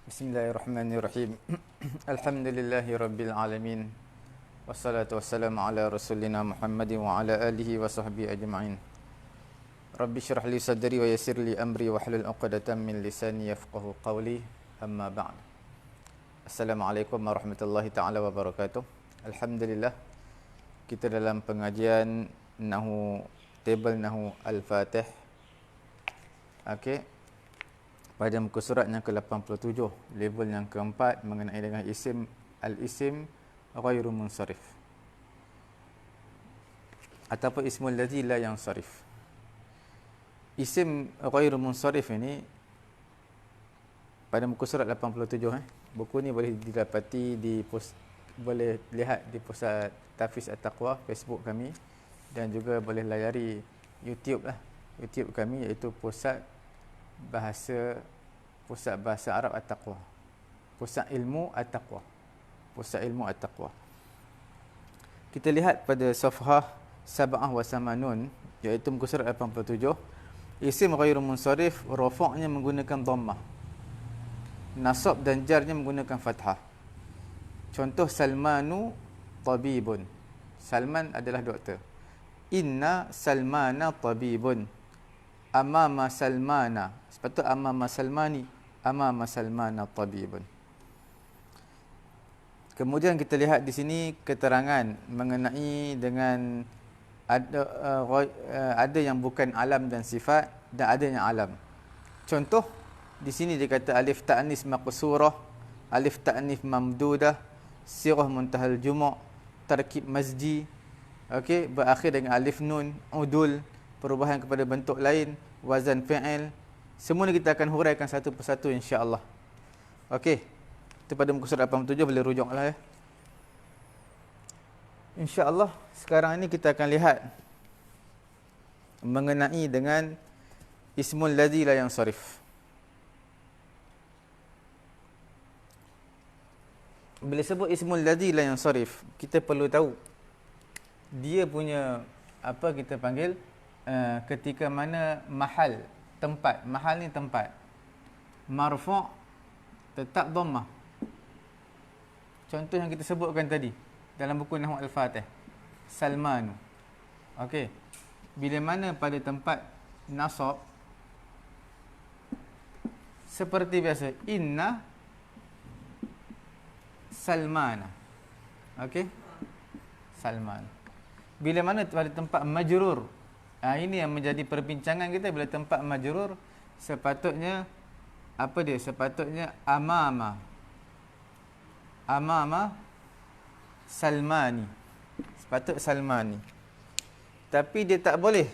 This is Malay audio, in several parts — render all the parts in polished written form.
Bismillahirrahmanirrahim. Alhamdulillahi rabbil alamin. Wassalatu wassalamu ala rasulina Muhammadin wa ala alihi wa sahbihi ajma'in. Rabbi syrah li sadri wa yassir li amri wa hlul 'uqdatam min lisani yafqahu qawli. Amma ba'd. Assalamualaikum warahmatullahi taala wabarakatuh. Alhamdulillah, kita dalam pengajian table Nahu Al-Fatih. Okey. Pada muka surat yang ke-87, level yang keempat mengenai dengan isim al-isim ghairu munsharif ataupun ismul ladzi la yansharif. Isim ghairu munsharif ini pada muka surat 87, buku ni boleh didapati boleh lihat di pusat Tahfiz At-Taqwa Facebook kami, dan juga boleh layari YouTube kami, iaitu Pusat Bahasa Arab At-Taqwa, Pusat Ilmu At-Taqwa. Kita lihat pada safhah Sab'ah wa Samanun, iaitu muka surat 87. Isim ghairu munsharif, rafa'nya menggunakan dhammah, nasab dan jarnya menggunakan fathah. Contoh, Salmanu tabibun. Salman adalah doktor. Inna Salmana tabibun. Amama Salmana, sepatut amama Salmani, amama Salmana tabibun. Kemudian kita lihat di sini keterangan mengenai dengan ada yang bukan alam dan sifat, dan ada yang alam. Contoh, di sini dia kata alif ta'nis maqsurah, alif ta'nif mamdudah, sirah muntahal jumu', tarkib masji, okey, berakhir dengan alif nun, udul, perubahan kepada bentuk lain, wazan fi'il. Semua ni kita akan huraikan satu persatu insya-Allah. Okey. Itu pada muka surat 87, boleh rujuklah ya. Insya-Allah sekarang ini kita akan lihat mengenai dengan ismul ladzi la yansharif. Bila sebut ismul ladzi la yansharif, kita perlu tahu dia punya apa kita panggil ketika mana mahal, tempat. Mahal ni tempat. Marfu' tetap dhammah. Contoh yang kita sebutkan tadi dalam buku Nahu Al-Fatih, Salmanu. Okey. Bila mana pada tempat nasab, seperti biasa, inna Salmana. Okey. Salman. Bila mana pada tempat majrur, ini yang menjadi perbincangan kita. Bila tempat majrur, sepatutnya apa dia? Sepatutnya amama Salmani. Sepatut Salmani. Tapi dia tak boleh.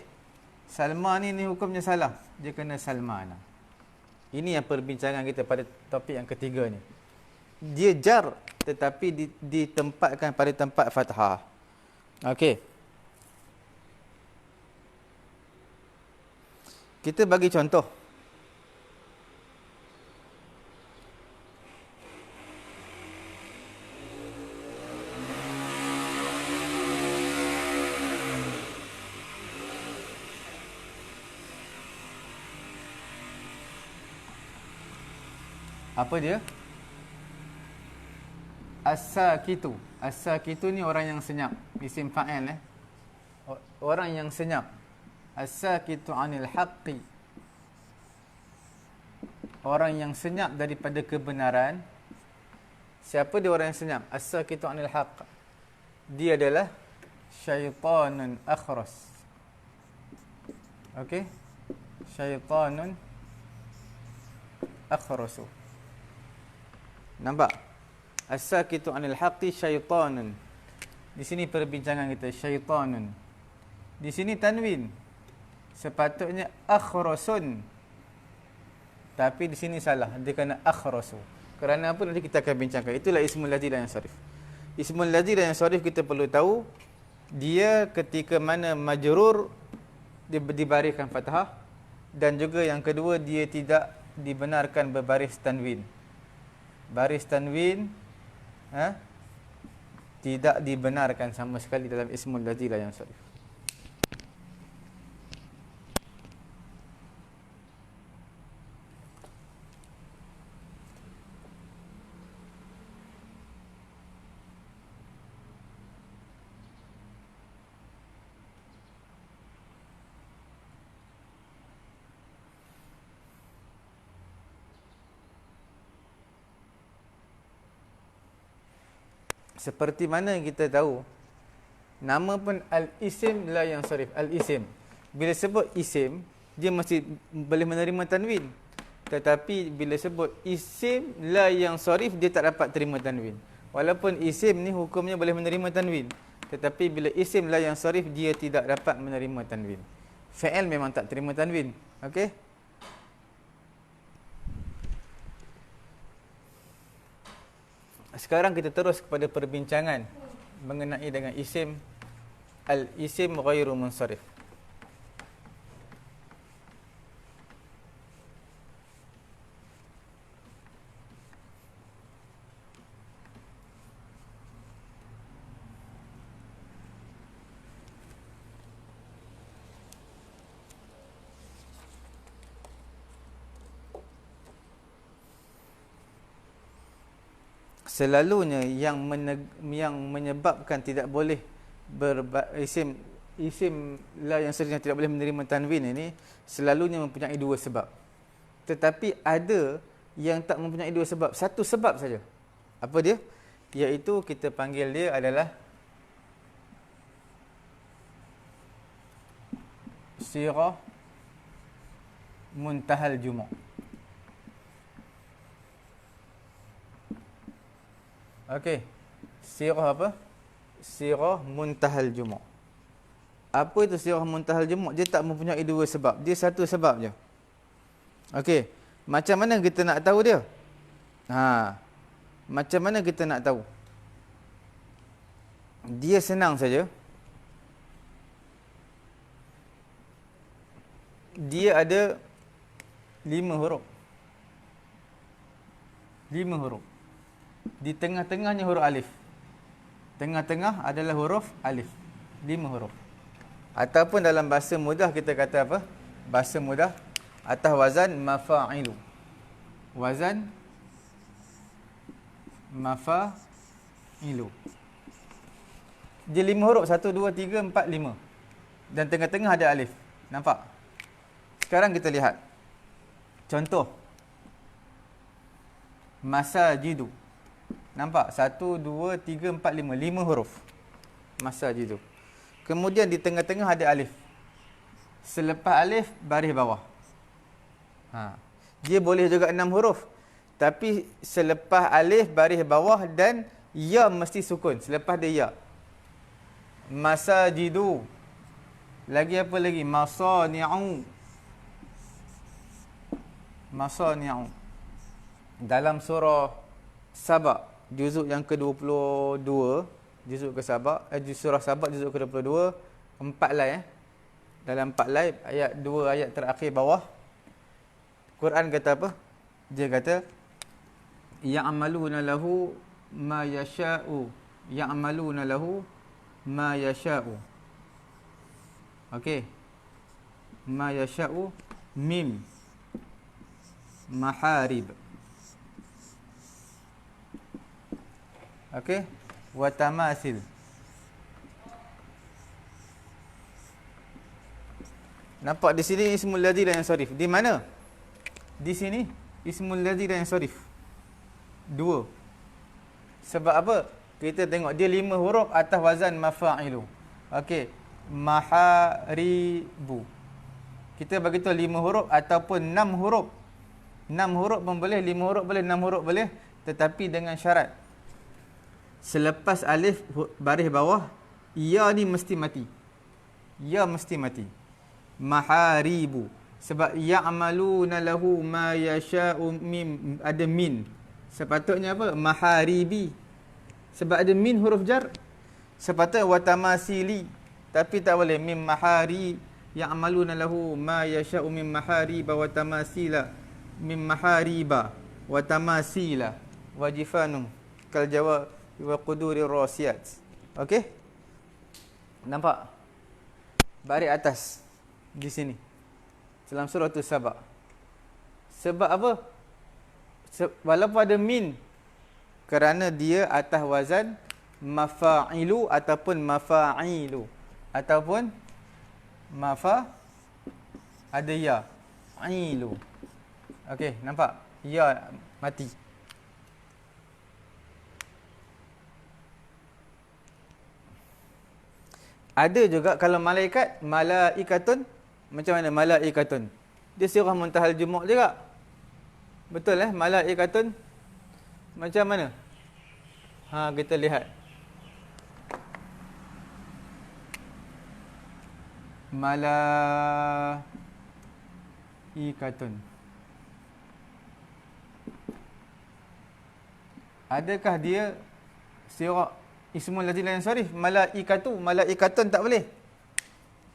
Salmani ni hukumnya salah. Dia kena Salmana. Ini yang perbincangan kita pada topik yang ketiga ni. Dia jar tetapi ditempatkan pada tempat fathah. Okey. Kita bagi contoh. Apa dia? As-sakitu. As-sakitu ni orang yang senyap. Isim fa'il Orang yang senyap. As-sakitu 'anil haqqi. Orang yang senyap daripada kebenaran. Siapa dia orang yang senyap? As-sakitu 'anil haqq. Dia adalah syaitanun akhras. Okey? Syaitanun akhrasu. Nampak? As-sakitu 'anil haqqi syaitanun. Di sini perbincangan kita, syaitanun. Di sini tanwin. Sepatutnya akhrasun. Tapi di sini salah. Dia kena akhrasu. Kerana apa? Nanti kita akan bincangkan. Itulah ismul ladzi la yansharif. Ismul ladzi la yansharif kita perlu tahu dia ketika mana majrur dia dibariskan fathah, dan juga yang kedua dia tidak dibenarkan berbaris tanwin. Baris tanwin tidak dibenarkan sama sekali dalam ismul ladzi la yansharif. Seperti mana kita tahu, nama pun al-isim la yang sarif. Al-isim, bila sebut isim, dia mesti boleh menerima tanwin. Tetapi bila sebut isim la yang sarif, dia tak dapat terima tanwin. Walaupun isim ni hukumnya boleh menerima tanwin, tetapi bila isim la yang sarif, dia tidak dapat menerima tanwin. Fi'il memang tak terima tanwin. Okey? Sekarang kita terus kepada perbincangan mengenai dengan isim. Al-isim ghairu munsharif. Selalunya yang menyebabkan tidak boleh isim la yang sarif yang tidak boleh menerima tanwin ini selalunya mempunyai dua sebab. Tetapi ada yang tak mempunyai dua sebab, satu sebab saja. Apa dia? Iaitu kita panggil dia adalah sirah muntahal jumu'. Okey. Sirah apa? Sirah muntahal jumu'. Apa itu sirah muntahal jumu'? Dia tak mempunyai dua sebab. Dia satu sebab je. Okey. Macam mana kita nak tahu dia? Macam mana kita nak tahu? Dia senang saja. Dia ada 5 huruf. 5 huruf. Di tengah-tengahnya huruf alif. Tengah-tengah adalah huruf alif. 5 huruf. Ataupun dalam bahasa mudah kita kata apa? Bahasa mudah, atas wazan mafa'ilu. Wazan mafa'ilu. Dia 5 huruf. 1, 2, 3, 4, 5. Dan tengah-tengah ada alif. Nampak? Sekarang kita lihat. Contoh. Masajidu. Nampak? 1, 2, 3, 4, 5. 5 huruf. Masajidu. Kemudian di tengah-tengah ada alif. Selepas alif, baris bawah. Dia boleh juga 6 huruf. Tapi selepas alif, baris bawah dan ya mesti sukun. Selepas dia ya. Masajidu. Lagi apa lagi? Masani'u. Masani'u. Dalam surah Saba, juzuk yang ke-22, juzuk ke Saba, surah Saba juzuk ke-22, 4 lai Dalam 4 lai, ayat 2 ayat terakhir bawah, Quran kata apa? Dia kata ya'maluna lahu ma yasha'u. Ya'maluna lahu ma yasha'u. Okey. Ma yasha'u mim maharib. Okey, wa tamasil. Nampak di sini ismul ladzi dan yang sarif. Di mana? Di sini ismul ladzi dan yang sarif. 2. Sebab apa? Kita tengok dia 5 huruf atas wazan mafa'ilu. Okey, maharibu. Kita bagi tahu 5 huruf ataupun 6 huruf. 6 huruf pun boleh, 5 huruf boleh, 6 huruf boleh, tetapi dengan syarat. Selepas alif baris bawah, ya ni mesti mati. Ya mesti mati. Maharibu. Sebab ya'maluna lahu ma yasha'u mim, ada min. Sepatutnya apa? Maharibi. Sebab ada min huruf jar. Sepatutnya watamasili. Tapi tak boleh. Mim mahari. Ya'maluna lahu ma yasha'u mim mahariba watamasila. Mim mahariba watamasila. Wajifanu. Kal jawab wa qudurir rasiyat. Okey? Nampak? Baris atas di sini. Dalam surah Saba. Sebab apa? Walaupun ada min, kerana dia atas wazan mafa'ilu ataupun mafa'ilu ataupun ada ya. Ilu. Okey, nampak? Ya mati. Ada juga kalau malaikat, malaikatun. Macam mana malaikatun? Dia sirah muntahal jumuk juga. Betul malaikatun. Macam mana? Kita lihat. Malaikatun. Adakah dia sirah ismul lazim la yansarif? Malaikatun tak boleh.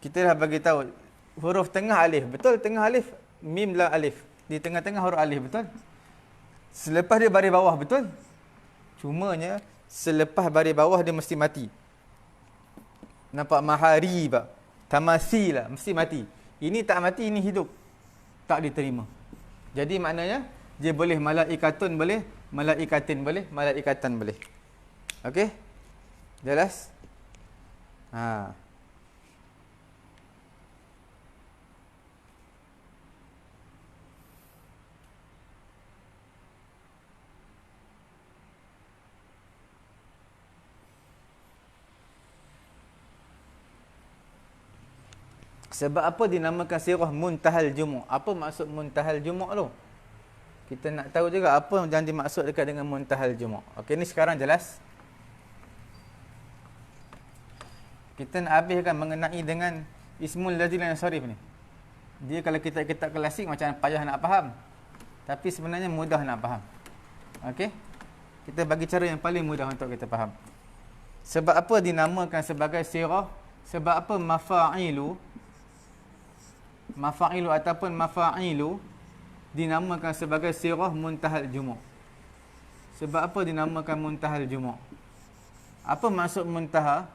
Kita dah bagi tahu huruf tengah alif. Betul, tengah alif mim la alif. Di tengah-tengah huruf alif, betul. Selepas dia baris bawah, betul. Cumanya selepas baris bawah dia mesti mati. Nampak mahariba, tamasila, mesti mati. Ini tak mati, ini hidup. Tak diterima. Jadi maknanya dia boleh malaikatun boleh, malaikatin boleh, malaikatan boleh. Okey? Jelas? Sebab apa dinamakan sirah muntahal jumuk? Apa maksud muntahal jumuk tu? Kita nak tahu juga apa yang dimaksud dekat dengan muntahal jumuk. Okey, ni sekarang jelas. Kita nak habiskan mengenai dengan ismul lazim la yansarif ni. Dia kalau kitab-kitab klasik macam payah nak faham. Tapi sebenarnya mudah nak faham. Okey? Kita bagi cara yang paling mudah untuk kita faham. Sebab apa dinamakan sebagai sirah? Sebab apa mafa'ilu ataupun mafa'ilu dinamakan sebagai sirah muntahal jumuk? Sebab apa dinamakan muntahal jumuk? Apa maksud muntaha?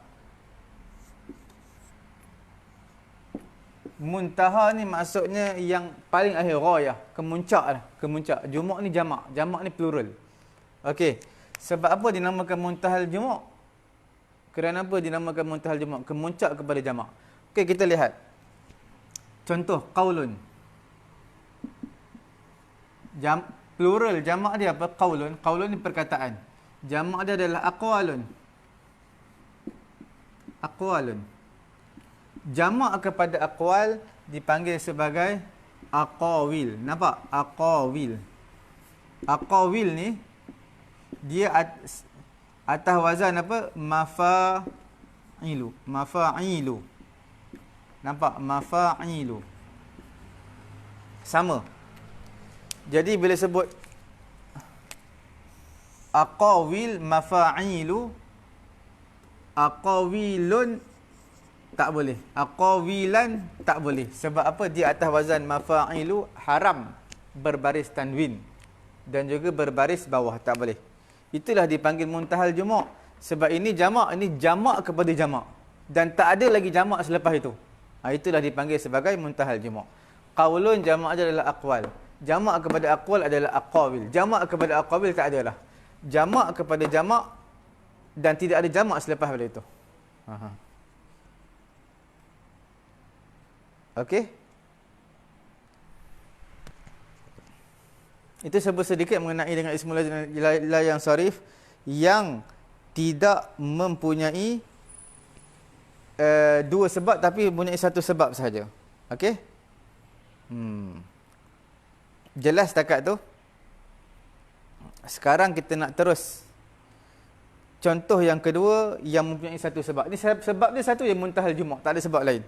Muntaha ni maksudnya yang paling akhir, rayah, kemuncak lah, kemuncak. Jumuk ni jamak, jamak ni plural. Okey. Sebab apa dinamakan muntahal jumuk? Kerana apa dinamakan muntahal jumuk? Kemuncak kepada jamak. Okey, kita lihat. Contoh qaulun. Plural jamak dia apa? Qaulun. Qaulun ni perkataan. Jamak dia adalah aqwalun. Aqwalun. Jamak kepada aqwal dipanggil sebagai aqawil. Nampak? Aqawil. Aqawil ni dia atas wazan apa? Mafa'ilu. Mafa'ilu. Nampak? Mafa'ilu. Sama. Jadi bila sebut aqawil, mafa'ilu, aqawilun tak boleh. Aqawilan tak boleh. Sebab apa? Dia atas wazan mafa'ilu, haram berbaris tanwin. Dan juga berbaris bawah. Tak boleh. Itulah dipanggil muntahal jumuk. Sebab ini jamak kepada jamak. Dan tak ada lagi jamak selepas itu. Itulah dipanggil sebagai muntahal jumuk. Qaulun jamak adalah aqwal. Jamak kepada aqwal adalah aqawil. Jamak kepada aqawil tak adalah. Jamak kepada jamak dan tidak ada jamak selepas pada itu. Okey? Itu sedikit mengenai dengan ismul lazim la yansarif yang tidak mempunyai dua sebab tapi mempunyai satu sebab sahaja. Okey? Jelas setakat tu? Sekarang kita nak terus. Contoh yang kedua yang mempunyai satu sebab. Ni sebab dia satu yang muntahal jumuk, tak ada sebab lain.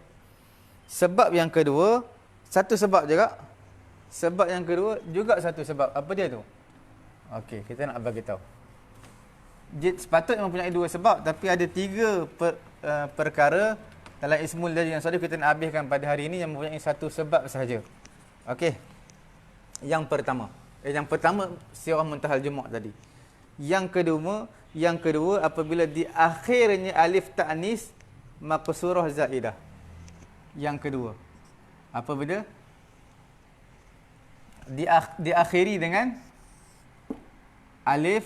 Sebab yang kedua satu sebab juga. Sebab yang kedua juga satu sebab. Apa dia tu? Okey, kita nak bagi tahu. Sepatutnya mempunyai dua sebab tapi ada tiga perkara dalam ismul lazim yang sadif kita nak habiskan pada hari ini yang mempunyai satu sebab sahaja. Okey. Yang pertama sirah muntahal jumuk tadi. Yang kedua apabila di akhirnya alif ta'nis maqsurah zaidah. Yang kedua. Apabila diakhiri dengan alif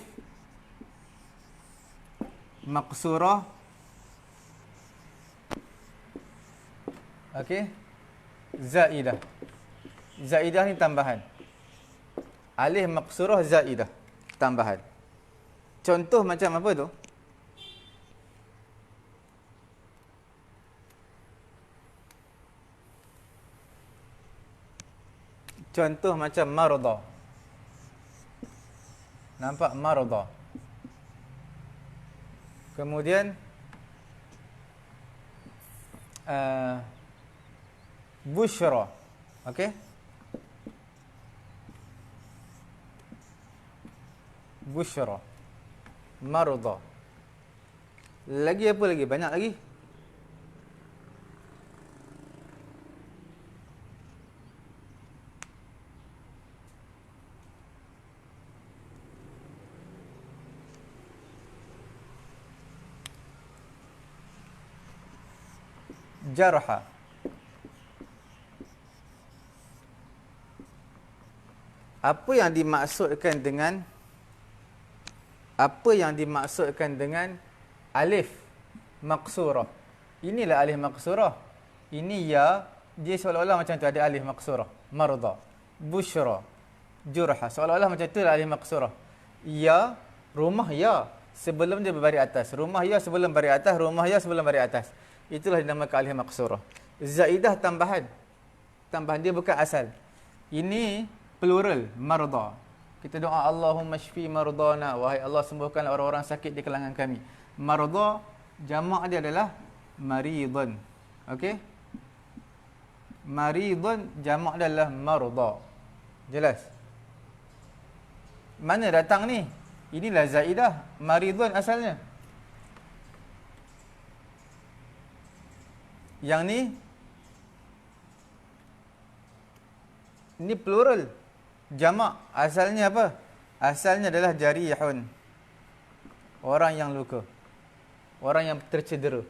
maqsurah, okey, zaidah. Zaidah ni tambahan. Alif maqsurah zaidah, tambahan. Contoh macam apa tu? Contoh macam marada. Nampak marada. Kemudian bushra. Okey? Bushra. Marada. Lagi apa lagi? Banyak lagi. Jarha. Apa yang dimaksudkan dengan alif maqsurah? Inilah alif maqsurah. Ini ya, dia seolah-olah macam tu ada alif maqsurah. Marda, bushra, jurha. Seolah-olah macam tu lah alif maqsurah. Ya, rumah ya sebelum dia berbaris atas. Rumah ya sebelum baris atas, rumah ya sebelum baris atas. Itulah dinamakan alif maqsurah. Zaidah tambahan. Tambahan dia bukan asal. Ini plural, marda. Kita doa Allahumma shfi mardana, wahai Allah sembuhkanlah orang-orang sakit di kalangan kami. Marda jamak dia adalah maridun. Okey? Maridun jamak dia adalah marda. Jelas? Mana datang ni? Inilah zaidah, maridun asalnya. Yang ni plural. Jamak. Asalnya apa? Asalnya adalah jarihun. Orang yang luka. Orang yang tercedera.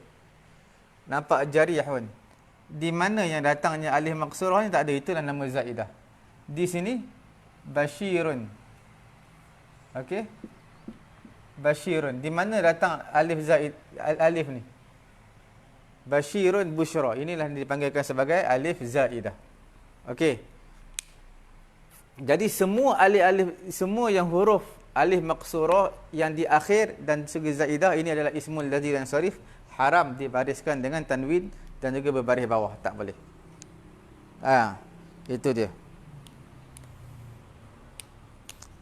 Nampak jarihun. Di mana yang datangnya alif maqsurah ni tak ada. Itulah nama zaidah. Di sini bashirun. Okey? Bashirun. Di mana datang alif zaid alif ni? Bashirun bushra. Inilah yang dipanggilkan sebagai alif zaidah. Okey. Jadi semua alif-alif, semua yang huruf alif maqsurah yang di akhir dan segi zaidah ini adalah ismul ladzi dan sarif, haram dibariskan dengan tanwin dan juga berbaris bawah, tak boleh. Itu dia.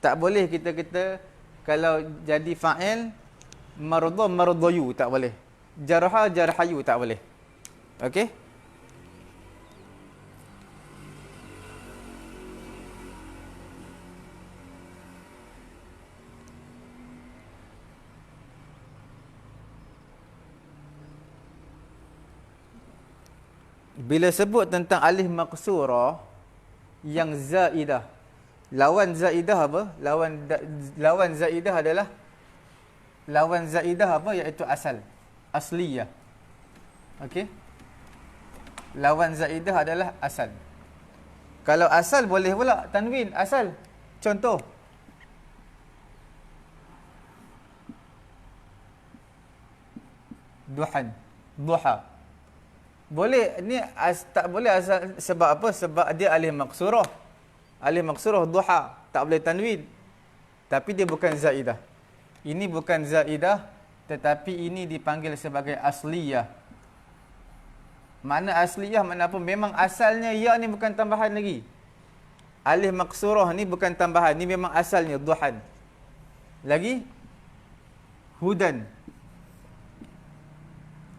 Tak boleh kita kalau jadi fa'il marda mardayu, tak boleh. Jarha jarhayu, tak boleh. Okey? Bila sebut tentang alif maqsurah yang zaidah, lawan zaidah apa? Lawan zaidah adalah apa? Iaitu asal, asliyah. Okey? Lawan zaidah adalah asal. Kalau asal boleh pula tanwin asal. Contoh duhan, duha. Boleh ni tak boleh asal. Sebab apa? Sebab dia alif maqsurah. Alif maqsurah duha, tak boleh tanwin. Tapi dia bukan zaidah. Ini bukan zaidah, tetapi ini dipanggil sebagai asliyah. Mana asliyah? Mana apa? Memang asalnya ya ni bukan tambahan lagi. Alif maqsurah ni bukan tambahan, ni memang asalnya duhan. Lagi hudan.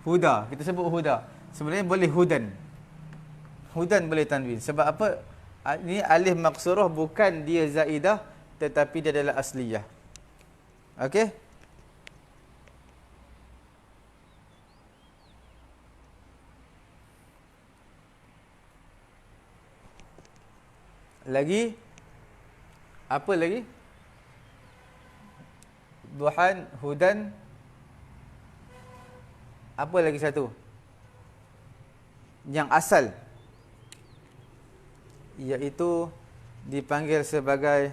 Huda, kita sebut huda. Sebenarnya boleh hudan. Hudan boleh tanwin. Sebab apa? Ini alif maqsurah bukan dia zaidah, tetapi dia adalah asliyah. Okey? Lagi? Apa lagi? Duhan, hudan. Apa lagi satu? Yang asal, iaitu dipanggil sebagai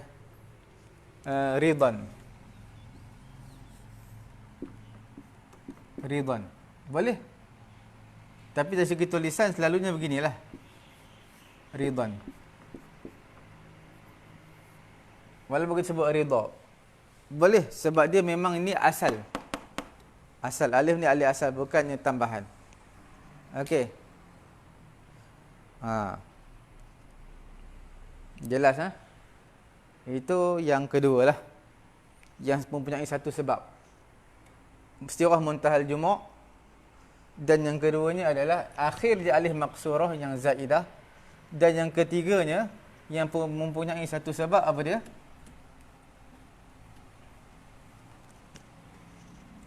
ridan. Ridan. Boleh? Tapi dari segi tulisan selalunya beginilah. Ridan. Walaupun kita sebut ridha. Boleh, sebab dia memang ini asal. Asal. Alif ni alif asal, bukannya tambahan. Okey. Jelas ha? Itu yang kedua lah. Yang mempunyai satu sebab. Istirah muntahal jumu'. Dan yang keduanya adalah akhir dia alif maqsurah yang zaidah. Dan yang ketiganya yang mempunyai satu sebab apa dia?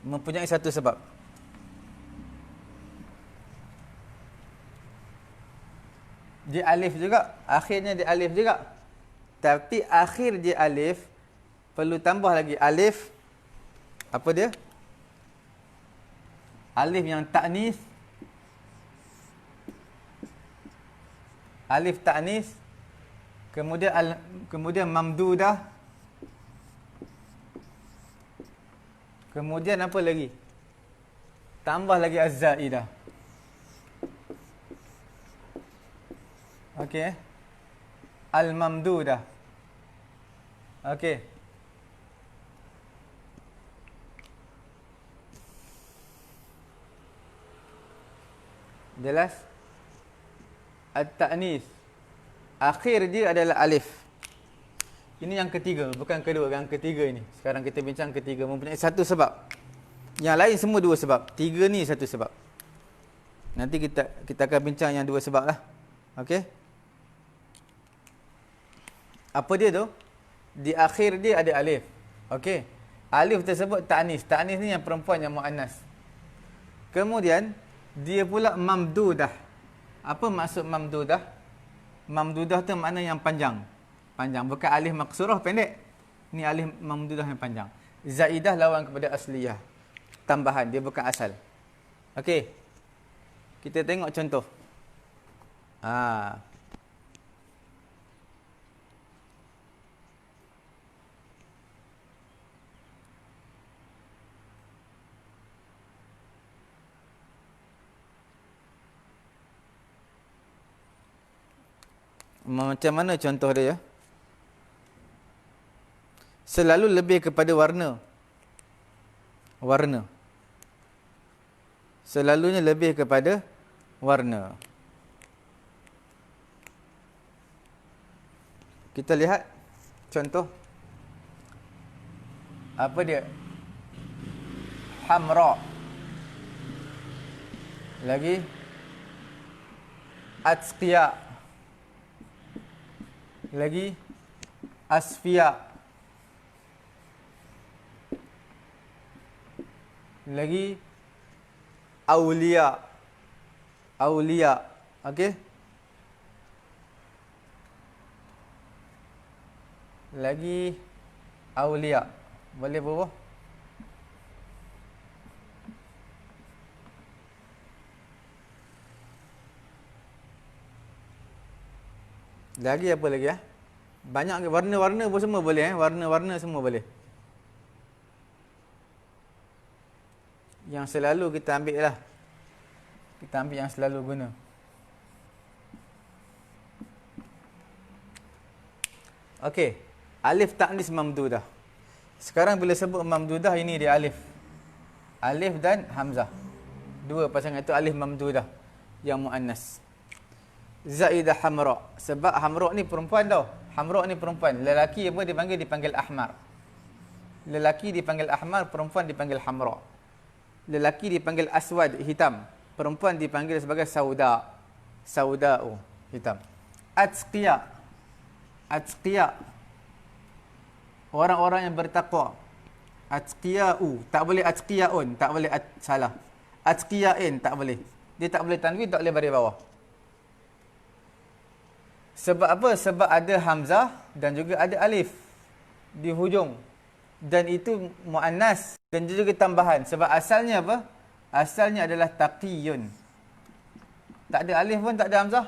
Mempunyai satu sebab. Dia alif juga, akhirnya dia alif juga. Tapi akhir dia alif perlu tambah lagi alif apa dia? Alif yang ta'nis. Alif ta'nis. Kemudian mamdudah. Kemudian apa lagi? Tambah lagi az-zaidah. Okey. Al-mamdudah. Okey. Jelas? At-ta'nis. Akhir dia adalah alif. Ini yang ketiga, bukan kedua, yang ketiga ini. Sekarang kita bincang ketiga, mempunyai satu sebab. Yang lain semua dua sebab. Tiga ni satu sebab. Nanti kita akan bincang yang dua sebab lah. Okey? Apa dia tu? Di akhir dia ada alif. Okey. Alif tersebut ta'nis. Ta'nis ni yang perempuan, yang muannas. Kemudian dia pula mamdudah. Apa maksud mamdudah? Mamdudah tu makna yang panjang. Panjang. Bukan alif maqsurah pendek. Ni alif mamdudah yang panjang. Zaidah lawan kepada asliyah. Tambahan. Dia bukan asal. Okey. Kita tengok contoh. Macam mana contoh dia? Selalu lebih kepada warna. Warna. Selalunya lebih kepada warna. Kita lihat contoh. Apa dia? Hamra. Lagi atqiya. Lagi asfiya. Lagi aulia. Aulia. Okey? Lagi aulia. Boleh berapa? Lagi apa lagi ya? Banyak warna-warna pun semua boleh warna-warna semua boleh. Yang selalu kita ambil lah. Kita ambil yang selalu guna. Okey, alif ta'nis mamdudah. Sekarang bila sebut mamdudah, ini dia alif. Alif dan hamzah. Dua pasangan itu alif mamdudah yang muannas. Zaidah hamra. Sebab hamra ni perempuan tau. Hamra ni perempuan. Lelaki apa dipanggil ahmar. Lelaki dipanggil ahmar, perempuan dipanggil hamra. Lelaki dipanggil aswad, hitam. Perempuan dipanggil sebagai sauda. Sauda'u, hitam. Atqiya. Atqiya. Orang-orang yang bertakwa. Atqiya'u. Tak boleh atqiya'un. Tak boleh salah. Atqiya'in. Tak boleh. Dia tak boleh tanwin, tak boleh baris bawah. Sebab apa? Sebab ada hamzah dan juga ada alif di hujung. Dan itu muannas dan juga tambahan. Sebab asalnya apa? Asalnya adalah taqiyun. Tak ada alif pun, tak ada hamzah.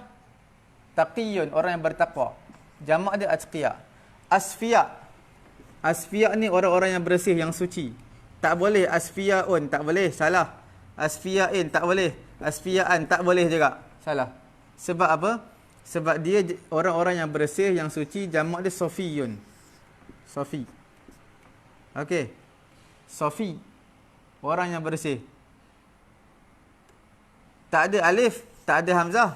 Taqiyun, orang yang bertakwa. Jamak dia atqiya. Asfiya. Asfiya ni orang-orang yang bersih, yang suci. Tak boleh asfiyaun, tak boleh, salah. Asfiyain, tak boleh. Asfiyaan, tak boleh juga, salah. Sebab apa? Sebab dia orang-orang yang bersih, yang suci, jamak dia sofiyun. Sofi. Okey. Sofi. Orang yang bersih. Tak ada alif, tak ada hamzah.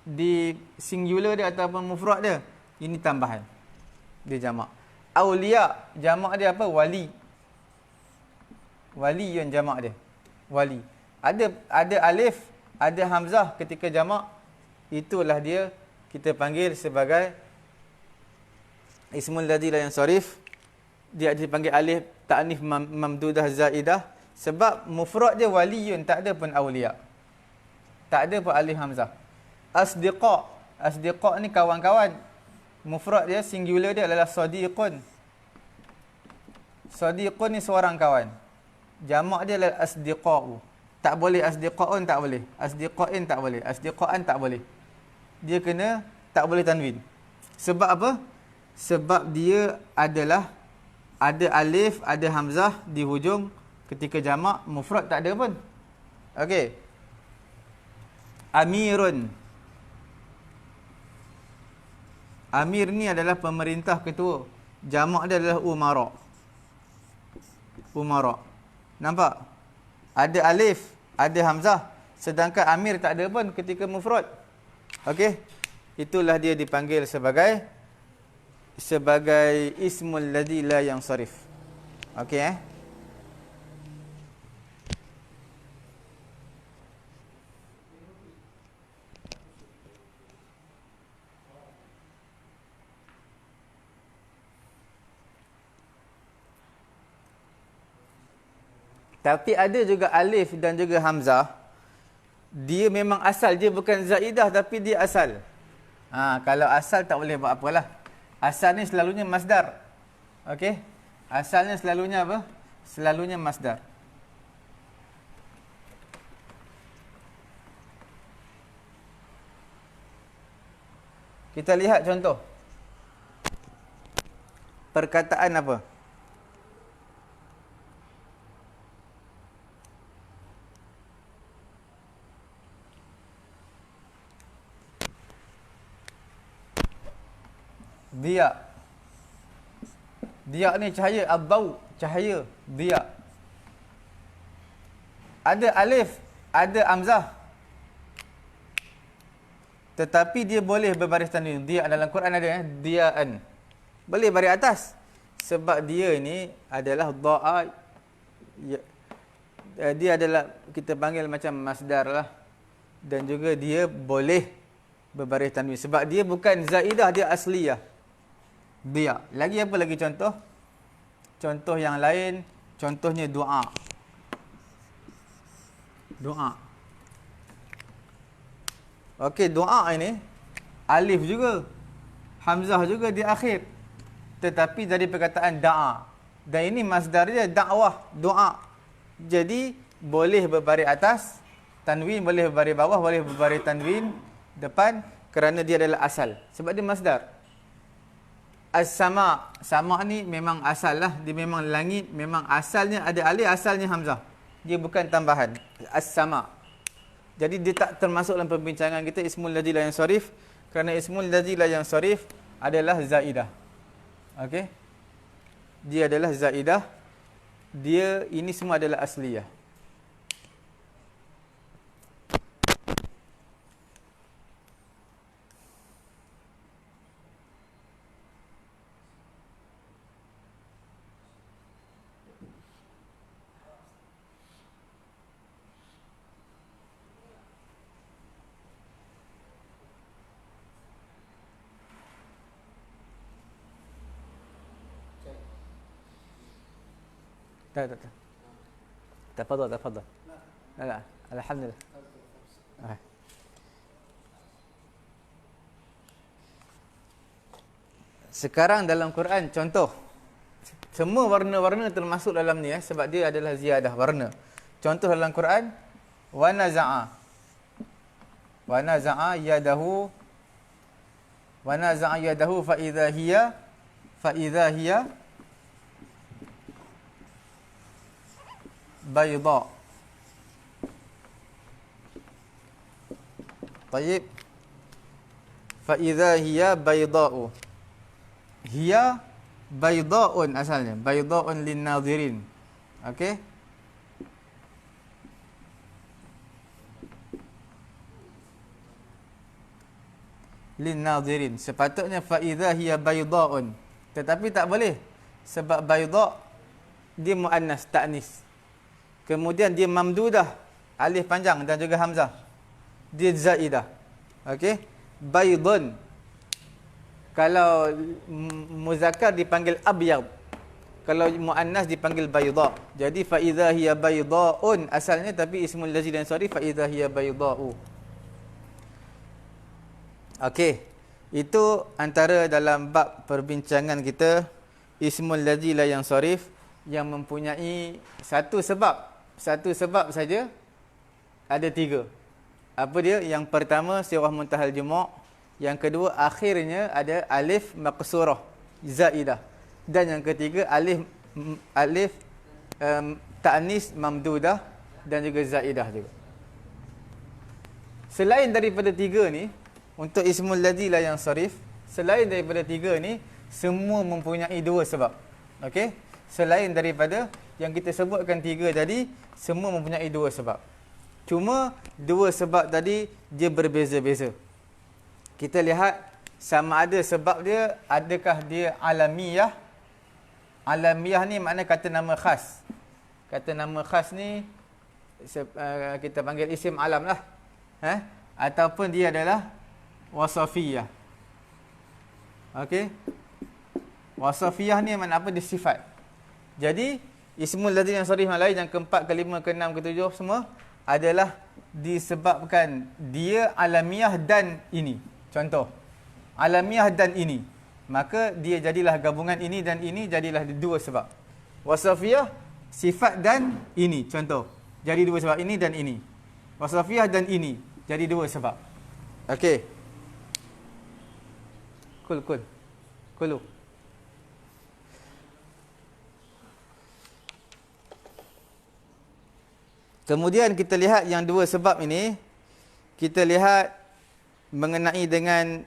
di singular dia ataupun mufrad dia, ini tambahan. Dia jamak. Aulia, jamak dia apa? Wali. Wali yang jamak dia. Wali. Ada alif, ada hamzah ketika jamak, itulah dia kita panggil sebagai ismul ladzi la yansarif. Dia dipanggil alif ta'nif mamdudah zaidah sebab mufrad dia waliyun, tak ada pun aulia. Tak ada pun alif hamzah. Asdiqa. Asdiqa ni kawan-kawan. Mufrad dia singular dia adalah sadiqun. Sadiqun ni seorang kawan. Jamak dia adalah asdiqa'u. Tak boleh asdiqa'un, tak boleh. Asdiqa'in tak boleh. Asdiqa'an tak boleh. Dia kena tak boleh tanwin. Sebab apa? Sebab dia adalah ada alif, ada hamzah di hujung ketika jamak, mufrad tak ada pun. Okey. Amirun. Amir ni adalah pemerintah, ketua. Jamak dia adalah umara. Umara. Nampak? Ada alif, ada hamzah. Sedangkan amir tak ada pun ketika mufrad. Okey. Itulah dia dipanggil sebagai ismul ladzi la yansarif. Okey Tapi ada juga alif dan juga hamzah. Dia memang asal, dia bukan zaidah tapi dia asal. Kalau asal tak boleh buat apalah. Asal ni selalunya masdar. Okey? Asalnya selalunya apa? Selalunya masdar. Kita lihat contoh. Perkataan apa? Dia. Dia ni cahaya, ad-daw, cahaya, dia. Ada alif, ada hamzah. Tetapi dia boleh berbaris tanwin. Dia dalam Quran ada diaan. Boleh baris atas. Sebab dia ni adalah dha'a. Dia adalah kita panggil macam masdar lah. Dan juga dia boleh berbaris tanwin. Sebab dia bukan zaidah, dia asliyah. Dia. Lagi apa lagi contoh? Contoh yang lain, contohnya doa. Doa. Okey, doa ini alif juga, hamzah juga di akhir. Tetapi dari perkataan da'a. Dan ini masdar dia dakwah, doa. Jadi boleh berbaris atas tanwin, boleh berbaris bawah, boleh berbaris tanwin depan kerana dia adalah asal. Sebab dia masdar. As-sama. Sama ni memang asal lah. Dia memang langit. Memang asalnya ada alif, asalnya hamzah. Dia bukan tambahan. As-sama. Jadi dia tak termasuk dalam perbincangan kita ismul ladzi la yansarif. Kerana ismul ladzi la yansarif adalah zaidah. Okey. Dia adalah zaidah. Dia, ini semua adalah asliyah. Tak. Tafadhal. La. Alhamdulillah. Sekarang dalam Quran, contoh. Semua warna-warna termasuk dalam ni sebab dia adalah ziyadah warna. Contoh dalam Quran, wa naza'a. Wa naza'a yadahu fa idza hiya bayda. Tayyib. Fa idza hiya bayda'u. Hiya bayda'un asalnya. Bayda'un lin-nadhirin. Okey? lin nadhirin. Sepatutnya fa idza hiya bayda'un. Tetapi tak boleh. Sebab bayda' dia muannas, ta'nis. Kemudian dia mamdudah, alif panjang dan juga hamzah. Dia zaidah. Okey? Baydun. Kalau muzakkar dipanggil abyad. Kalau muannas dipanggil bayda. Jadi fa idza hiya bayda'un asalnya, tapi ismul lazim dan sorry fa idza hiya bayda'u. Okey. Itu antara dalam bab perbincangan kita ismul lazim la yang sharif yang mempunyai satu sebab saja, ada tiga. Apa dia? Yang pertama sirah muntahal juma', yang kedua akhirnya ada alif maqsurah zaidah, dan yang ketiga alif ta'nis mamdudah dan juga zaidah juga. Selain daripada tiga ni, untuk ismul ladzi la yang sharif, selain daripada tiga ni, semua mempunyai dua sebab. Okey? Selain daripada yang kita sebutkan tiga tadi, semua mempunyai dua sebab. Cuma dua sebab tadi dia berbeza-beza. Kita lihat sama ada sebab dia, adakah dia alamiah. Alamiah ni makna kata nama khas. Kata nama khas ni kita panggil isim alam lah. Ataupun dia adalah wasafiyah. Okey? Wasafiyah ni makna apa? Dia sifat. Jadi ismul ladzi yang sharif yang lain, yang keempat, kelima, keenam, ketujuh semua adalah disebabkan dia alamiah dan ini. Contoh, alamiah dan ini, maka dia jadilah gabungan ini dan ini, jadilah dua sebab. Wasafiyah sifat dan ini, contoh, jadi dua sebab, ini dan ini. Wasafiyah dan ini, jadi dua sebab. Okey. Kulu. Kemudian kita lihat yang dua sebab ini, kita lihat mengenai dengan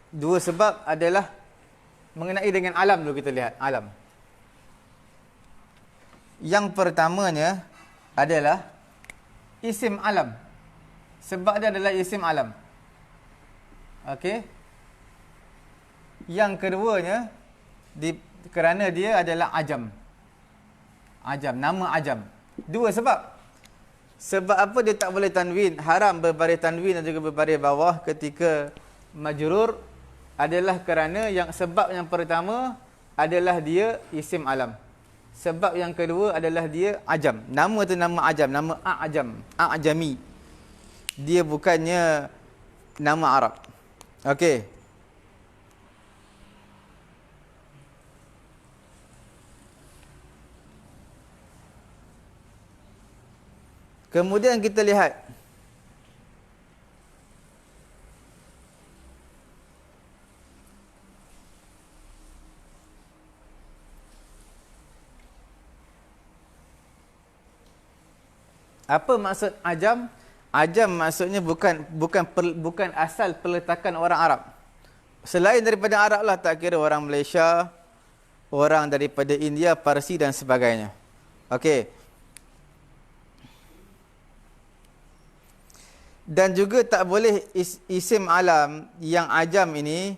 dua sebab adalah mengenai dengan alam dulu. Kita lihat alam. Yang pertamanya adalah isim alam. Sebab dia adalah isim alam. Okey. Yang keduanya kerana dia adalah ajam. Nama ajam. Dua sebab. Sebab apa dia tak boleh tanwin? Haram berbaris tanwin dan juga berbaris bawah ketika majrur adalah kerana yang sebab yang pertama adalah dia isim alam. Sebab yang kedua adalah dia ajam. Nama tu nama ajam, nama a'jam, a'jami. Dia bukannya nama Arab. Okey. Kemudian kita lihat apa maksud ajam? Ajam maksudnya bukan asal peletakan orang Arab. Selain daripada Arab lah, tak kira orang Malaysia, orang daripada India, Parsi dan sebagainya. Okey. Dan juga tak boleh isim alam yang ajam ini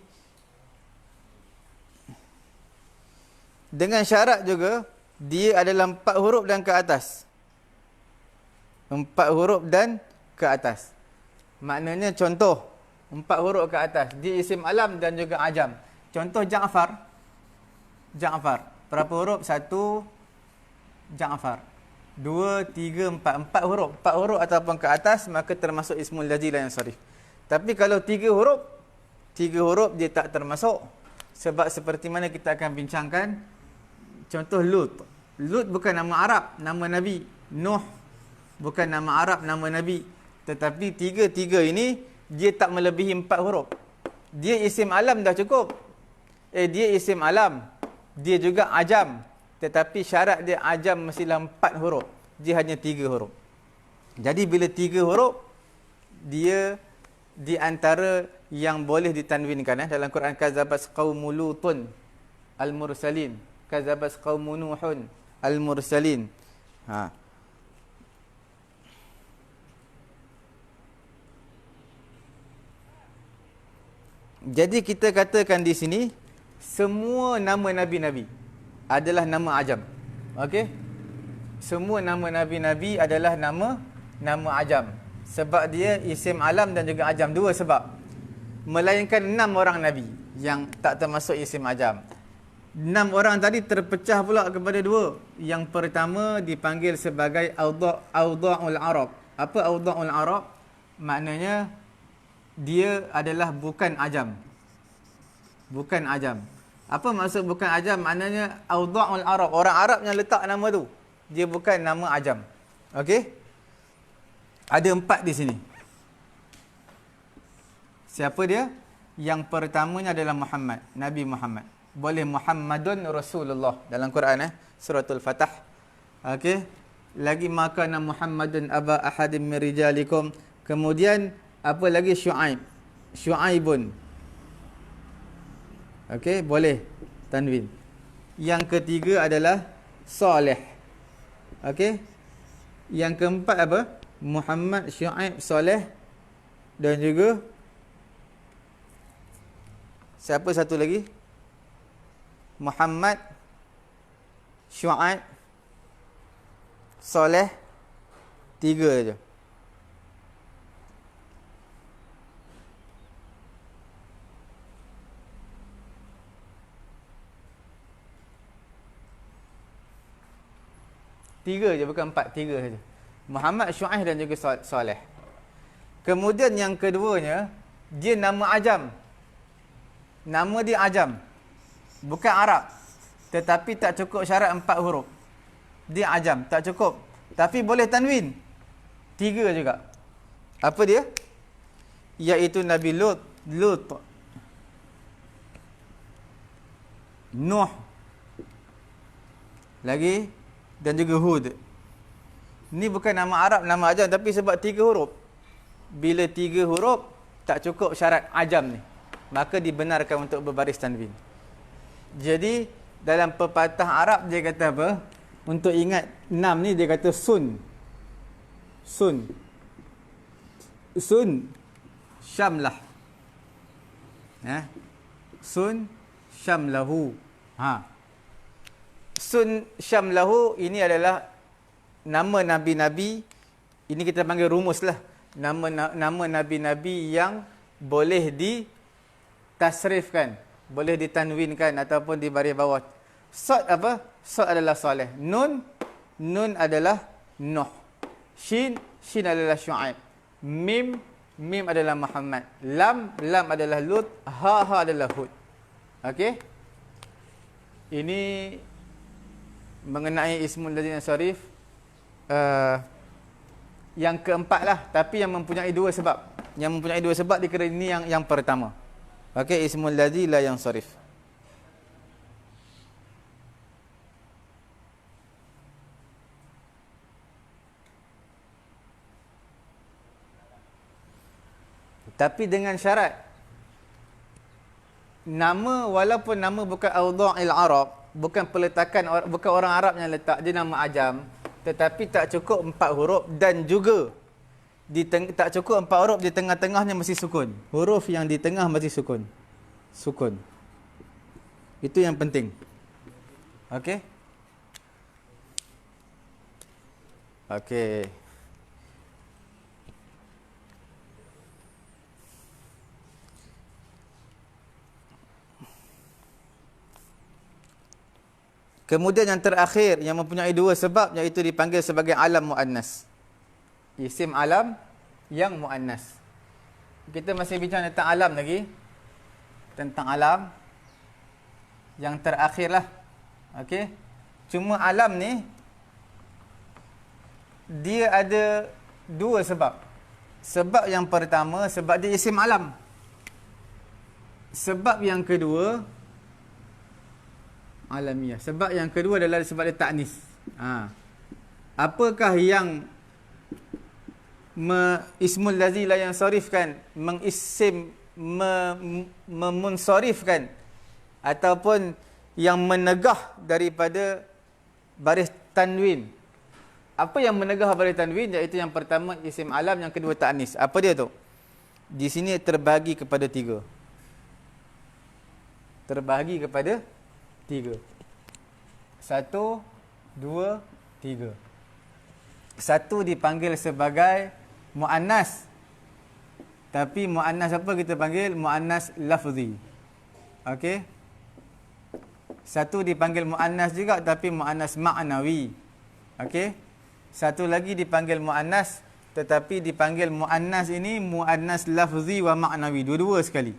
dengan syarat juga dia adalah 4 huruf dan ke atas. 4 huruf dan ke atas. Maknanya contoh 4 huruf ke atas, dia isim alam dan juga ajam. Contoh Ja'far. Berapa huruf? 1 Ja'far. 2, 3, 4. 4 huruf. 4 huruf ataupun ke atas, maka termasuk ismul lazim yang sharif. Tapi kalau 3 huruf dia tak termasuk. Sebab seperti mana kita akan bincangkan, contoh Lut. Lut bukan nama Arab, nama Nabi. Nuh bukan nama Arab, nama Nabi. Tetapi tiga ini dia tak melebihi 4 huruf. Dia isim alam dah cukup. Dia isim alam. Dia juga ajam. Tetapi syarat dia ajam mestilah 4 huruf. Dia hanya 3 huruf. Jadi bila 3 huruf, dia di antara yang boleh ditanwinkan. Dalam Quran, kazzabat qaumul Lutun al-mursalin. Kazzabat qaumun Nuhun al-mursalin. Jadi kita katakan di sini semua nama nabi-nabi adalah nama ajam. Okey? Semua nama nabi-nabi adalah nama ajam. Sebab dia isim alam dan juga ajam. Dua sebab. Melainkan 6 orang nabi yang tak termasuk isim ajam. 6 orang tadi terpecah pula kepada dua. Yang pertama dipanggil sebagai Awda'ul Arab. Apa Awda'ul Arab? Maknanya dia adalah bukan ajam. Bukan ajam. Apa maksud bukan ajam? Maknanya Awda'ul Arab. Orang Arab yang letak nama tu. Dia bukan nama ajam. Okey? Ada 4 di sini. Siapa dia? Yang pertamanya adalah Muhammad. Nabi Muhammad. Boleh Muhammadun Rasulullah. Dalam Quran Suratul Fatah. Okey? Lagi makana Muhammadun aba ahadim min rijalikum. Kemudian apa lagi? Syuaib. Syuaibun. Okey, boleh tanwin. Yang ketiga adalah Saleh. Okey. Yang keempat apa? Muhammad, Syuaib, Saleh dan juga siapa satu lagi? Muhammad, Syuaib, Saleh, 3 aja. Tiga je, bukan 4, 3 saja. Muhammad, Syuaib dan juga Saleh. Kemudian yang keduanya, dia nama ajam. Nama dia ajam. Bukan Arab. Tetapi tak cukup syarat 4 huruf. Dia ajam, tak cukup. Tapi boleh tanwin. 3 juga. Apa dia? Iaitu Nabi Lut, Nuh. Lagi dan juga Hud. Ni bukan nama Arab, nama ajam, tapi sebab 3 huruf. Bila 3 huruf tak cukup syarat ajam ni, maka dibenarkan untuk berbaris tanwin. Jadi dalam pepatah Arab dia kata apa? Untuk ingat 6 ni dia kata sun syamlah. Sun syamlahu. Sun syamlahu ini adalah nama nabi-nabi. Ini kita panggil rumus lah. Nama nabi-nabi yang boleh ditasrifkan, boleh ditanwinkan ataupun di baris bawah. Sad apa? Sad adalah Saleh. Nun adalah Nuh. Shin adalah Syuaib. Mim adalah Muhammad. Lam adalah Lut. Ha adalah Hud. Okey? Ini mengenai Ismul Ladzina Syarif yang keempat lah, tapi yang mempunyai 2 sebab. Yang mempunyai 2 sebab dikira ini yang pertama. Okey, Ismul Ladzi la yang Syarif. Tapi dengan syarat nama, walaupun nama bukan Awda'il Arab, bukan peletakan, bukan orang Arab yang letak, dia nama ajam, tetapi tak cukup 4 huruf dan juga tak cukup 4 huruf, di tengah-tengahnya mesti sukun. Huruf yang di tengah mesti sukun. Itu yang penting. Okey? Okey. Kemudian yang terakhir yang mempunyai 2 sebab, iaitu dipanggil sebagai alam muannas. Isim alam yang muannas. Kita masih bincang tentang alam lagi. Tentang alam. Yang terakhirlah. Okey. Cuma alam ni dia ada 2 sebab. Sebab yang pertama, sebab dia isim alam. Sebab yang kedua, alamiah. Sebab yang kedua adalah sebab dia ta'nis. Apakah yang Ismul Ladzi la yang sarifkan, mengisim, memunsarifkan ataupun yang menegah daripada baris tanwin? Apa yang menegah baris tanwin? Iaitu yang pertama isim alam, yang kedua ta'nis. Apa dia tu? Di sini terbagi kepada 3. terbahagi kepada 3. 1, 2, 3. 1 dipanggil sebagai muannas. Tapi muannas apa kita panggil? Muannas lafzi. Okey. 1 dipanggil muannas juga tapi muannas ma'nawi. Okey. 1 lagi dipanggil muannas tetapi dipanggil muannas ini muannas lafzi wa ma'nawi, dua-dua sekali.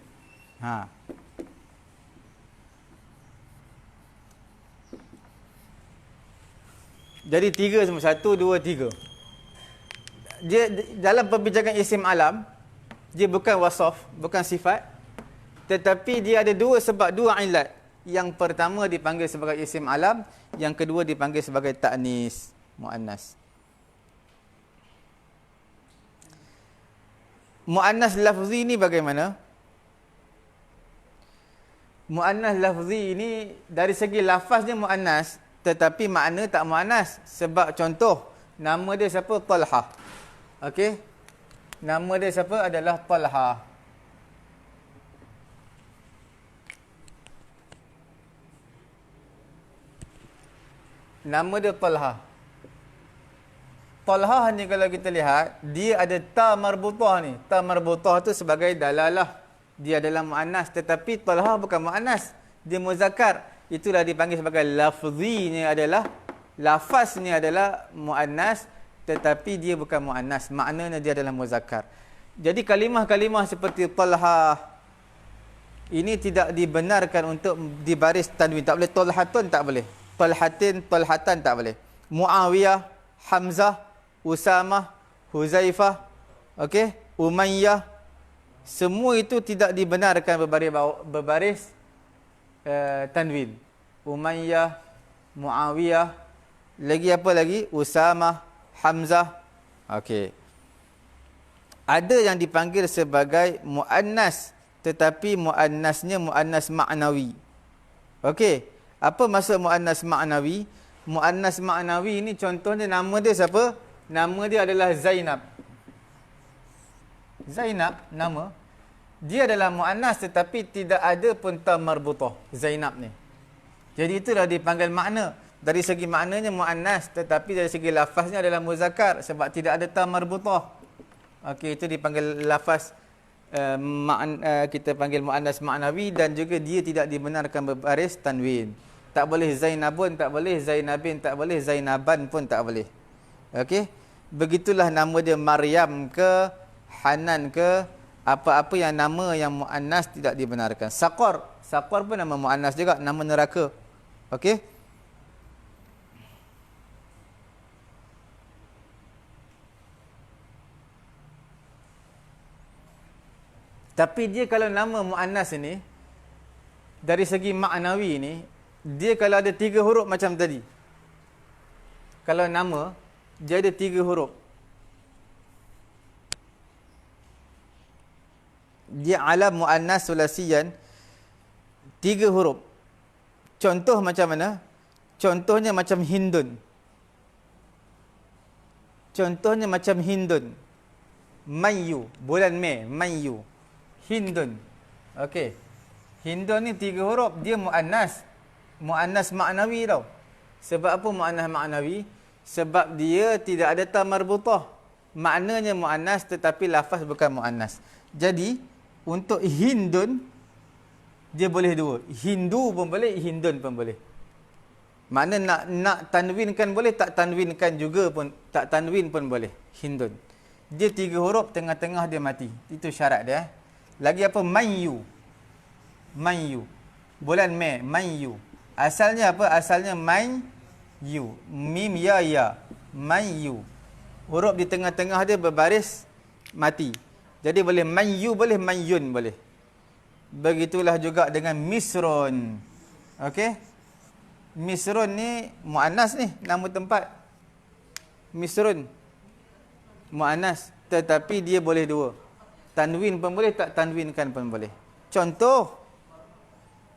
Jadi 3 semua, 1, 2, 3. Dia dalam perbincangan isim alam, dia bukan wasaf, bukan sifat, tetapi dia ada dua sebab, dua ilat. Yang pertama dipanggil sebagai isim alam, yang kedua dipanggil sebagai ta'nis, muannas. Muannas lafzi ni bagaimana? Muannas lafzi ini dari segi lafaznya muannas, tetapi makna tak muannas. Sebab contoh, nama dia siapa? Talha. Okey. Nama dia siapa? Adalah Talha. Nama dia Talha. Talha ni kalau kita lihat, dia ada ta marbutah ni. Ta marbutah tu sebagai dalalah. Dia adalah muannas, tetapi Talha bukan muannas. Dia muzakkar. Itulah dipanggil sebagai lafzinya adalah, lafaznya adalah muannas, tetapi dia bukan muannas. Maknanya dia adalah muzakkar. Jadi kalimah-kalimah seperti Talha ini tidak dibenarkan untuk dibaris tanwin. Tak boleh Talhatun, tak boleh. Talhatin, Talhatan, tak boleh. Muawiyah, Hamzah, Usamah, Huzaifah, okey, Umayyah, semua itu tidak dibenarkan berbaris tanwin. Umayyah, Muawiyah, lagi apa lagi? Usamah, Hamzah. Okey. Ada yang dipanggil sebagai muannas, tetapi muannasnya muannas ma'nawi. Okey. Apa maksud muannas ma'nawi? Muannas ma'nawi ini contohnya nama dia siapa? Nama dia adalah Zainab. Zainab nama. Dia adalah muannas tetapi tidak ada pun ta marbutah. Zainab ni. Jadi itulah dipanggil makna. Dari segi maknanya muannas tetapi dari segi lafaznya adalah muzakkar sebab tidak ada ta marbutah. Okey, itu dipanggil lafaz kita panggil muannas ma'nawi dan juga dia tidak dibenarkan berbaris tanwin. Tak boleh Zainabun, tak boleh Zainabin, tak boleh Zainaban pun tak boleh. Okey. Begitulah nama dia Maryam ke, Hanan ke, apa-apa yang nama yang muannas tidak dibenarkan. Saqar, Saqar pun nama muannas juga, nama neraka. Okey. Tapi dia kalau nama muannas ini dari segi maknawi ini, dia kalau ada 3 huruf macam tadi. Kalau nama dia ada 3 huruf. Dia alam muannas sulasiyan 3 huruf. Contoh macam mana? Contohnya macam Hindun. Contohnya macam Hindun. Mayu, bulan Mei, Mayu. Hindun. Okey. Hindun ni 3 huruf, dia muannas. Muannas maknawi tau. Sebab apa muannas maknawi? Sebab dia tidak ada ta marbutah. Maknanya muannas tetapi lafaz bukan muannas. Jadi untuk Hindun dia boleh dua. Hindu pun boleh, Hindun pun boleh. Makna nak tanwinkan boleh, tak tanwinkan juga pun, tak tanwin pun boleh. Hindun. Dia 3 huruf, tengah-tengah dia mati. Itu syarat dia. Lagi apa? Mayu. Mayu. Bulan Mei, Mayu. Asalnya apa? Asalnya Mayu. Mim ya ya. Mayu. Huruf di tengah-tengah dia berbaris mati. Jadi boleh Mayu, boleh Mayun, boleh. Begitulah juga dengan Misrun. Okey? Misrun ni muannas ni, nama tempat. Misrun. Muannas, tetapi dia boleh dua. Tanwin pun boleh, tak tanwinkan pun boleh. Contoh.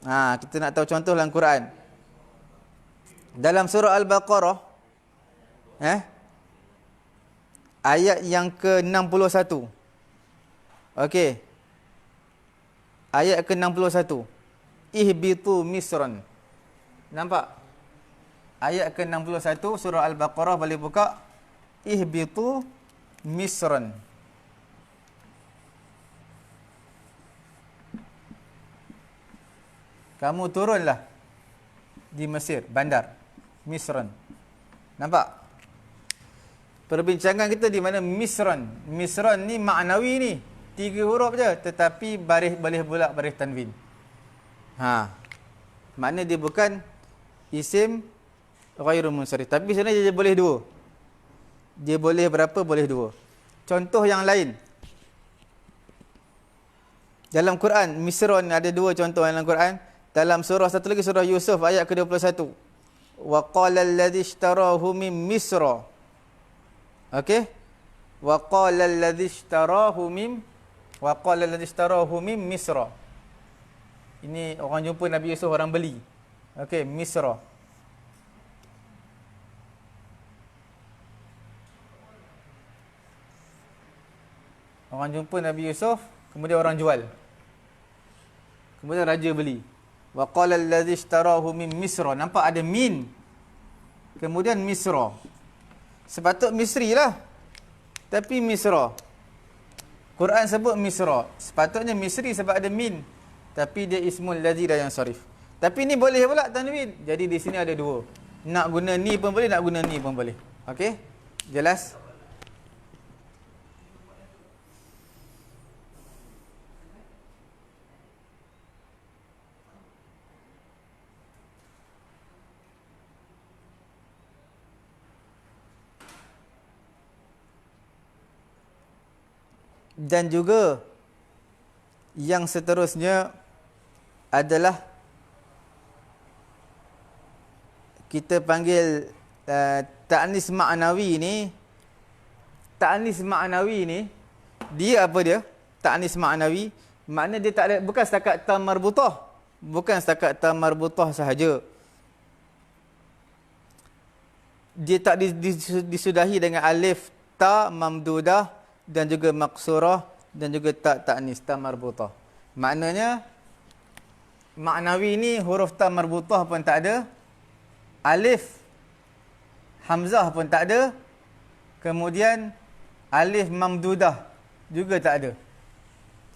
Kita nak tahu contoh dalam Quran. Dalam surah Al-Baqarah, ayat yang ke-61. Okey. Ayat ke-61. ihbitu misran. Nampak? Ayat ke-61 surah Al-Baqarah, boleh buka. Ihbitu misran. Kamu turunlah di Mesir, bandar Misran. Nampak? Perbincangan kita di mana Misran. Misran ni maknawi ni. 3 huruf je, tetapi baris boleh pula baris tanwin. Makna dia bukan isim ghairu munsharif. Tapi sebenarnya dia boleh 2. Dia boleh berapa? Boleh 2. Contoh yang lain. Dalam Quran, Misran ada 2 contoh dalam Quran. Dalam surah satu lagi, surah Yusuf ayat ke-21. Wa qala alladhi ishtarahu min Misra. Okey? Wa qala alladhi ishtarahu min Misra. Ini orang jumpa Nabi Yusuf, orang beli. Okey, Misra. Orang jumpa Nabi Yusuf, kemudian orang jual. Kemudian raja beli. Wa qala alladhi ishtarahu min Misra. Nampak ada min. Kemudian Misra. Sepatut Misri lah. Tapi Misra. Quran sebut Misra. Sepatutnya Misri sebab ada min. Tapi dia ismul ladzi la yansarif. Tapi ni boleh pula tanwin. Jadi di sini ada 2. Nak guna ni pun boleh, nak guna ni pun boleh. Okey? Jelas? Dan juga yang seterusnya adalah kita panggil ta'nis ma'nawi ni. Ta'nis ma'nawi ni dia apa dia? Ta'nis ma'nawi makna dia tak ada, bukan setakat ta marbutah. Bukan setakat ta marbutah sahaja. Dia tak disudahi dengan alif ta mamdudah dan juga maksurah dan juga ta'nis ta marbutah. Maknanya maknawi ni huruf ta marbutah pun tak ada, alif hamzah pun tak ada, kemudian alif mamdudah juga tak ada.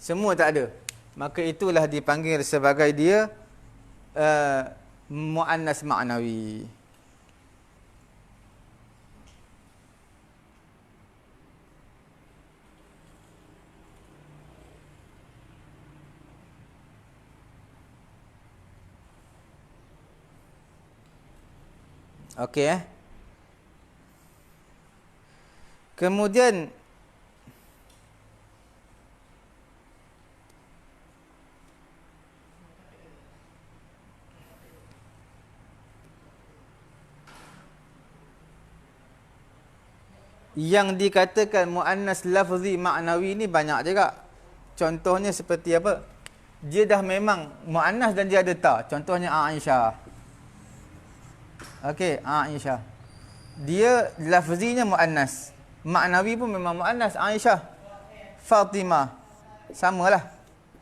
Semua tak ada. Maka itulah dipanggil sebagai dia muannas maknawi. Okey Kemudian yang dikatakan muannas lafzi maknawi ni banyak juga. Contohnya seperti apa? Dia dah memang muannas dan dia ada ta. Contohnya Aisyah. Okey, Aisyah. Dia lafzinya muannas. Maknawi pun memang muannas. Aisyah. Fatimah. Samalah.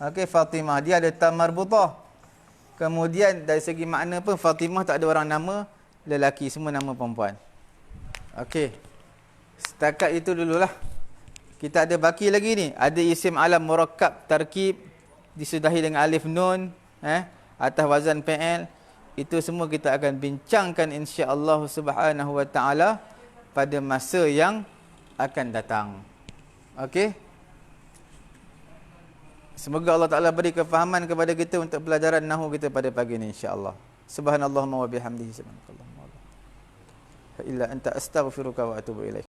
Okey, Fatimah. Dia ada ta marbutah. Kemudian dari segi makna pun Fatimah tak ada orang nama lelaki, semua nama perempuan. Okey. Setakat itu dululah. Kita ada baki lagi ni. Ada isim alam murakkab tarkib disudahi dengan alif nun, atas wazan fi'il. Itu semua kita akan bincangkan insya-Allah Subhanahu wa taala pada masa yang akan datang. Okey? Semoga Allah Taala beri kefahaman kepada kita untuk pelajaran nahwu kita pada pagi ini insya-Allah. Subhanallahumma wa bihamdihi subhanakallahumma wa bihamdika illa anta astaghfiruka wa atubu ilaik.